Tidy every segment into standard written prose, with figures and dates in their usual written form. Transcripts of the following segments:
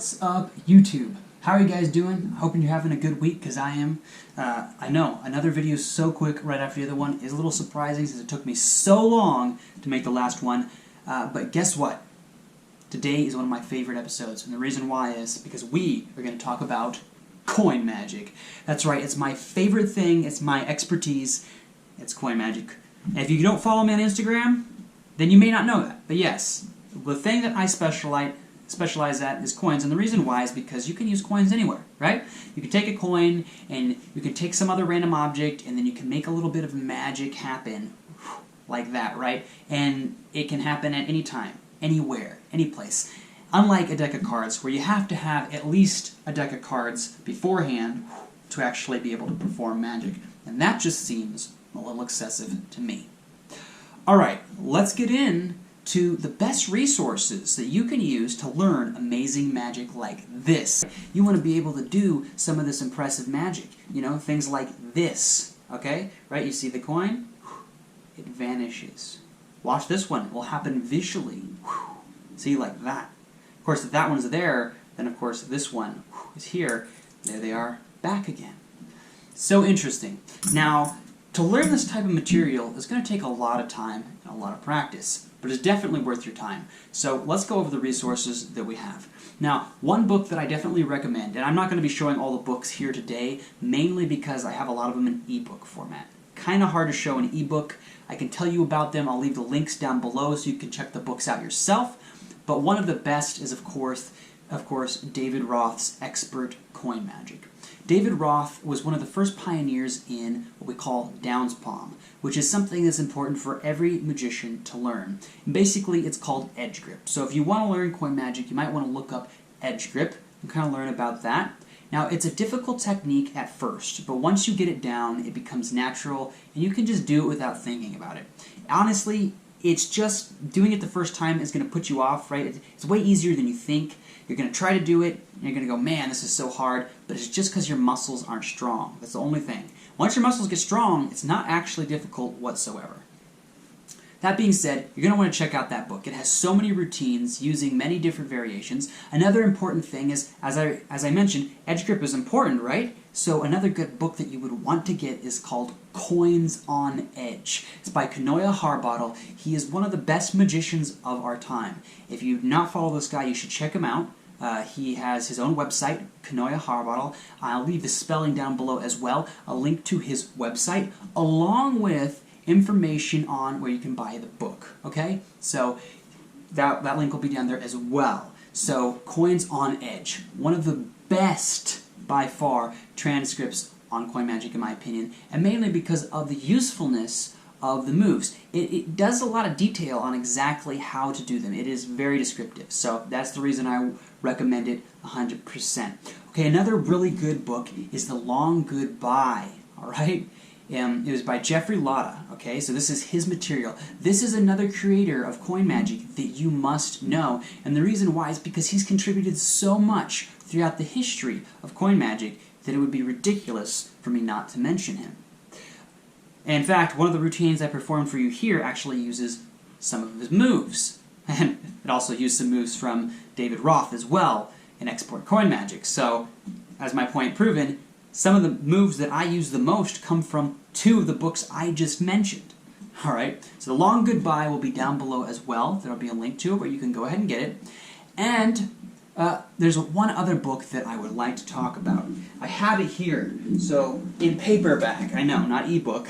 What's up, YouTube? How are you guys doing? Hoping you're having a good week, because I am. I know, another video so quick right after the other one is a little surprising since it took me so long to make the last one. But guess what? Today is one of my favorite episodes, and the reason why is because we are going to talk about coin magic. That's right, it's my favorite thing, it's my expertise, it's coin magic. And if you don't follow me on Instagram, then you may not know that. But yes, the thing that I specialize at is coins, and the reason why is because you can use coins anywhere, right? You can take a coin, and you can take some other random object, and then you can make a little bit of magic happen, like that, right? And it can happen at any time, anywhere, any place. Unlike a deck of cards, where you have to have at least a deck of cards beforehand to actually be able to perform magic. And that just seems a little excessive to me. Alright, let's get into the best resources that you can use to learn amazing magic like this. You want to be able to do some of this impressive magic, you know, things like this, okay? Right, you see the coin? It vanishes. Watch this one, it will happen visually. See, like that. Of course, if that one's there, then of course this one is here. There they are, back again. So interesting. Now, to learn this type of material is going to take a lot of time and a lot of practice, but it's definitely worth your time. So let's go over the resources that we have. Now, one book that I definitely recommend, and I'm not going to be showing all the books here today, mainly because I have a lot of them in ebook format. Kind of hard to show in ebook. I can tell you about them. I'll leave the links down below so you can check the books out yourself. But one of the best is, of course, David Roth's Expert Coin Magic. David Roth was one of the first pioneers in what we call Down's Palm, which is something that's important for every magician to learn. And basically, it's called edge grip. So if you want to learn coin magic, you might want to look up edge grip and kind of learn about that. Now, it's a difficult technique at first, but once you get it down, it becomes natural, and you can just do it without thinking about it. Honestly, it's just doing it the first time is going to put you off, right? It's way easier than you think. You're going to try to do it, and you're going to go, man, this is so hard, but it's just because your muscles aren't strong. That's the only thing. Once your muscles get strong, it's not actually difficult whatsoever. That being said, you're going to want to check out that book. It has so many routines using many different variations. Another important thing is, as I mentioned, edge grip is important, right? So another good book that you would want to get is called Coins on Edge. It's by Kanoya Harbottle. He is one of the best magicians of our time. If you do not follow this guy, you should check him out. He has his own website, Kanoya Harbottle. I'll leave the spelling down below as well, a link to his website, along with information on where you can buy the book, okay? So that link will be down there as well. So Coins on Edge, one of the best by far transcripts on coin magic in my opinion, and mainly because of the usefulness of the moves. It does a lot of detail on exactly how to do them. It is very descriptive, so that's the reason I recommend it 100%. Okay, another really good book is The Long Goodbye, alright? It was by Jeffrey Lotta, okay? So this is his material. This is another creator of coin magic that you must know, and the reason why is because he's contributed so much throughout the history of coin magic that it would be ridiculous for me not to mention him. And in fact, one of the routines I performed for you here actually uses some of his moves. And it also used some moves from David Roth as well in Expert Coin Magic. So, as my point proven, some of the moves that I use the most come from two of the books I just mentioned. Alright, so The Long Goodbye will be down below as well. There will be a link to it where you can go ahead and get it. And there's one other book that I would like to talk about. I have it here, so in paperback, I know, not ebook.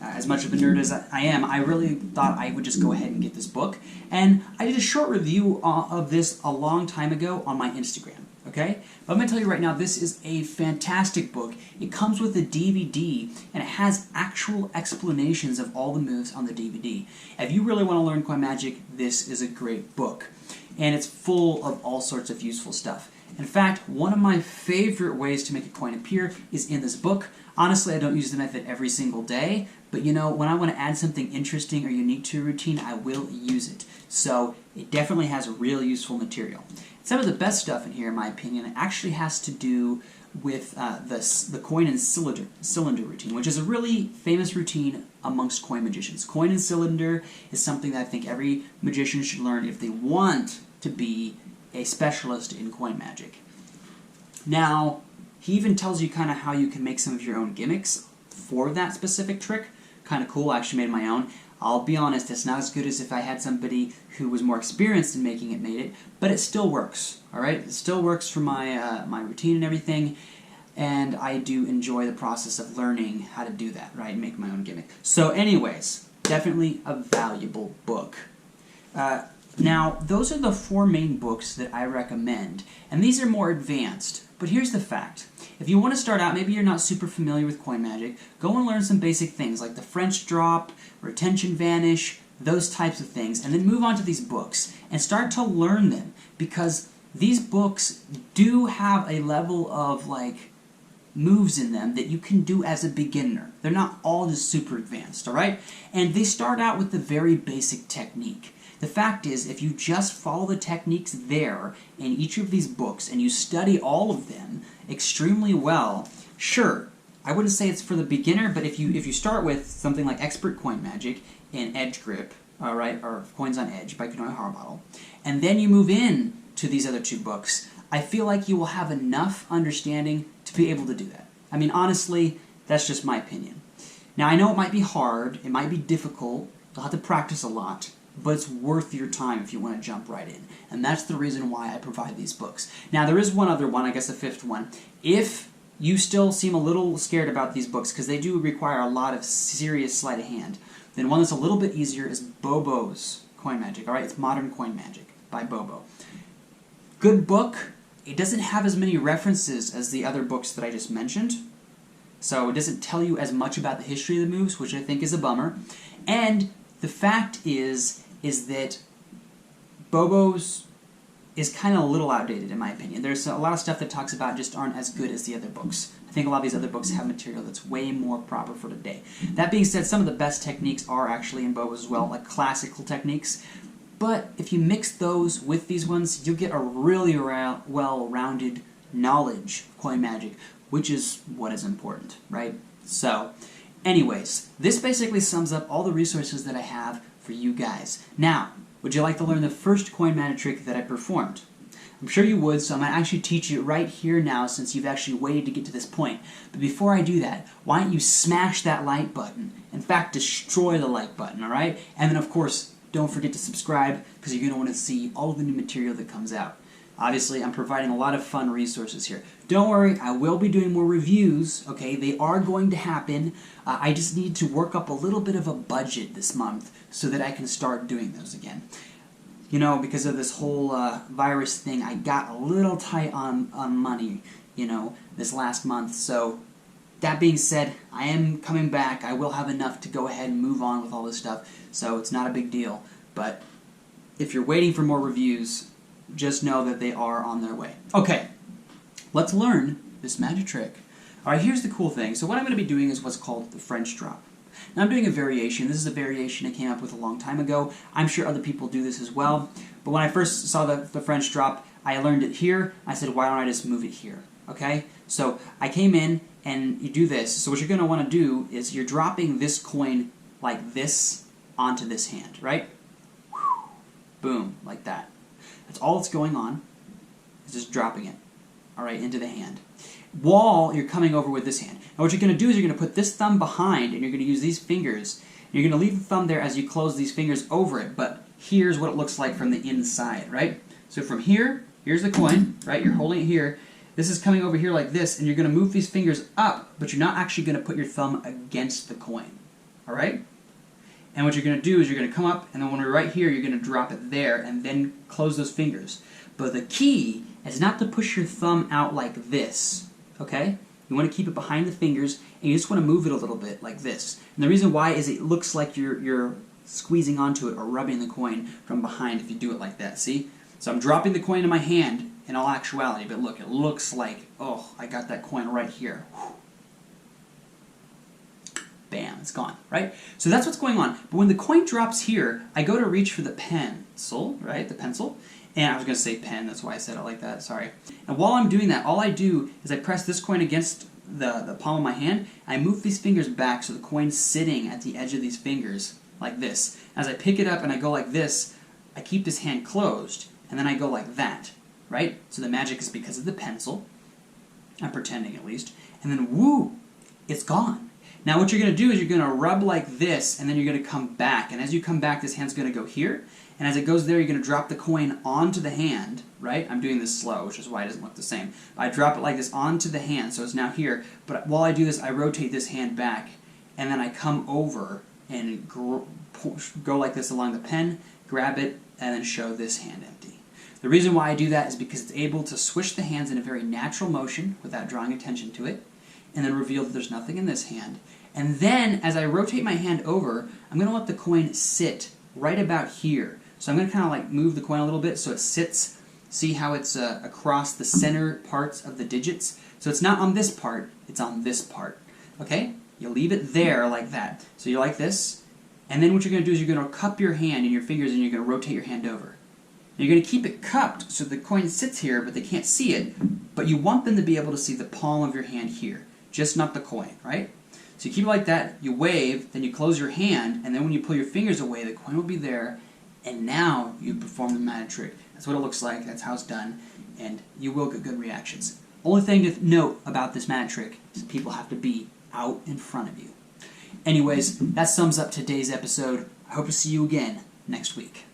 As much of a nerd as I am, I really thought I would just go ahead and get this book. And I did a short review of this a long time ago on my Instagram, okay? But I'm going to tell you right now, this is a fantastic book. It comes with a DVD, and it has actual explanations of all the moves on the DVD. If you really want to learn coin magic, this is a great book. And it's full of all sorts of useful stuff. In fact, one of my favorite ways to make a coin appear is in this book. Honestly, I don't use the method every single day, but you know, when I want to add something interesting or unique to a routine, I will use it. So it definitely has a real useful material. Some of the best stuff in here, in my opinion, actually has to do with the coin and cylinder routine, which is a really famous routine amongst coin magicians. Coin and cylinder is something that I think every magician should learn if they want to be a specialist in coin magic. Now, he even tells you kind of how you can make some of your own gimmicks for that specific trick. Kind of cool. I actually made my own. I'll be honest, it's not as good as if I had somebody who was more experienced in making it made it, but it still works, alright? It still works for my, my routine and everything, and I do enjoy the process of learning how to do that, right? Make my own gimmick. So anyways, definitely a valuable book. Now, those are the 4 main books that I recommend, and these are more advanced, but here's the fact. If you want to start out, maybe you're not super familiar with coin magic, go and learn some basic things like the French drop, retention vanish, those types of things, and then move on to these books and start to learn them, because these books do have a level of like moves in them that you can do as a beginner. They're not all just super advanced, alright? And they start out with the very basic technique. The fact is, if you just follow the techniques there in each of these books and you study all of them extremely well, sure, I wouldn't say it's for the beginner, but if you start with something like Expert Coin Magic and Edge Grip, alright, or Coins on Edge by Kanoya Harbottle, and then you move in to these other 2 books, I feel like you will have enough understanding to be able to do that. I mean, honestly, that's just my opinion. Now, I know it might be hard, it might be difficult, you'll have to practice a lot, but it's worth your time if you want to jump right in. And that's the reason why I provide these books. Now, there is one other one, I guess the 5th one. If you still seem a little scared about these books, because they do require a lot of serious sleight of hand, then one that's a little bit easier is Bobo's Coin Magic. Alright, it's Modern Coin Magic by Bobo. Good book. It doesn't have as many references as the other books that I just mentioned, so it doesn't tell you as much about the history of the moves, which I think is a bummer. And the fact is that Bobo's is kind of a little outdated in my opinion. There's a lot of stuff that talks about just aren't as good as the other books. I think a lot of these other books have material that's way more proper for today. That being said, some of the best techniques are actually in Bobo's as well, like classical techniques. But if you mix those with these ones, you'll get a really well-rounded knowledge of coin magic, which is what is important, right? So, anyways, this basically sums up all the resources that I have for you guys. Now, would you like to learn the first coin magic trick that I performed? I'm sure you would, so I'm going to actually teach you right here now since you've actually waited to get to this point. But before I do that, why don't you smash that like button? In fact, destroy the like button, alright? And then, of course, don't forget to subscribe because you're going to want to see all of the new material that comes out. Obviously, I'm providing a lot of fun resources here. Don't worry, I will be doing more reviews, okay? They are going to happen. I just need to work up a little bit of a budget this month so that I can start doing those again. You know, because of this whole virus thing, I got a little tight on money, you know, this last month. So, that being said, I am coming back. I will have enough to go ahead and move on with all this stuff, so it's not a big deal. But if you're waiting for more reviews, just know that they are on their way. Okay, let's learn this magic trick. Alright, here's the cool thing. So what I'm going to be doing is what's called the French drop. Now I'm doing a variation. This is a variation I came up with a long time ago. I'm sure other people do this as well. But when I first saw the French drop, I learned it here. I said, why don't I just move it here? Okay? So I came in and you do this. So what you're going to want to do is you're dropping this coin like this onto this hand, right? Boom, like that. That's all that's going on. It's just dropping it, alright, into the hand. While you're coming over with this hand. Now what you're going to do is you're going to put this thumb behind and you're going to use these fingers. You're going to leave the thumb there as you close these fingers over it, but here's what it looks like from the inside, right? So from here, here's the coin, right? You're holding it here. This is coming over here like this, and you're going to move these fingers up, but you're not actually going to put your thumb against the coin, alright? And what you're going to do is you're going to come up, and then when we're right here, you're going to drop it there, and then close those fingers. But the key is not to push your thumb out like this, okay? You want to keep it behind the fingers, and you just want to move it a little bit like this. And the reason why is it looks like you're squeezing onto it or rubbing the coin from behind if you do it like that, see? So I'm dropping the coin in my hand in all actuality, but look, it looks like, oh, I got that coin right here. Whew. Bam, it's gone, right? So that's what's going on. But when the coin drops here, I go to reach for the pencil, right, the pencil, and I was going to say pen, that's why I said it like that, sorry. And while I'm doing that, all I do is I press this coin against the palm of my hand, I move these fingers back so the coin's sitting at the edge of these fingers, like this. As I pick it up and I go like this, I keep this hand closed, and then I go like that. right? So the magic is because of the pencil. I'm pretending at least. And then woo, it's gone. Now what you're going to do is you're going to rub like this, and then you're going to come back. And as you come back, this hand's going to go here. And as it goes there, you're going to drop the coin onto the hand, right? I'm doing this slow, which is why it doesn't look the same. I drop it like this onto the hand, so it's now here. But while I do this, I rotate this hand back, and then I come over and go like this along the pen, grab it, and then show this hand empty. The reason why I do that is because it's able to swish the hands in a very natural motion without drawing attention to it, and then reveal that there's nothing in this hand. And then, as I rotate my hand over, I'm going to let the coin sit right about here. So I'm going to kind of like move the coin a little bit so it sits. See how it's across the center parts of the digits? So it's not on this part, it's on this part. Okay? You leave it there like that. So you're like this, and then what you're going to do is you're going to cup your hand in your fingers and you're going to rotate your hand over. And you're going to keep it cupped so the coin sits here, but they can't see it, but you want them to be able to see the palm of your hand here, just not the coin, right? So you keep it like that, you wave, then you close your hand, and then when you pull your fingers away, the coin will be there, and now you perform the magic trick. That's what it looks like, that's how it's done, and you will get good reactions. Only thing to note about this magic trick is people have to be out in front of you. Anyways, that sums up today's episode. I hope to see you again next week.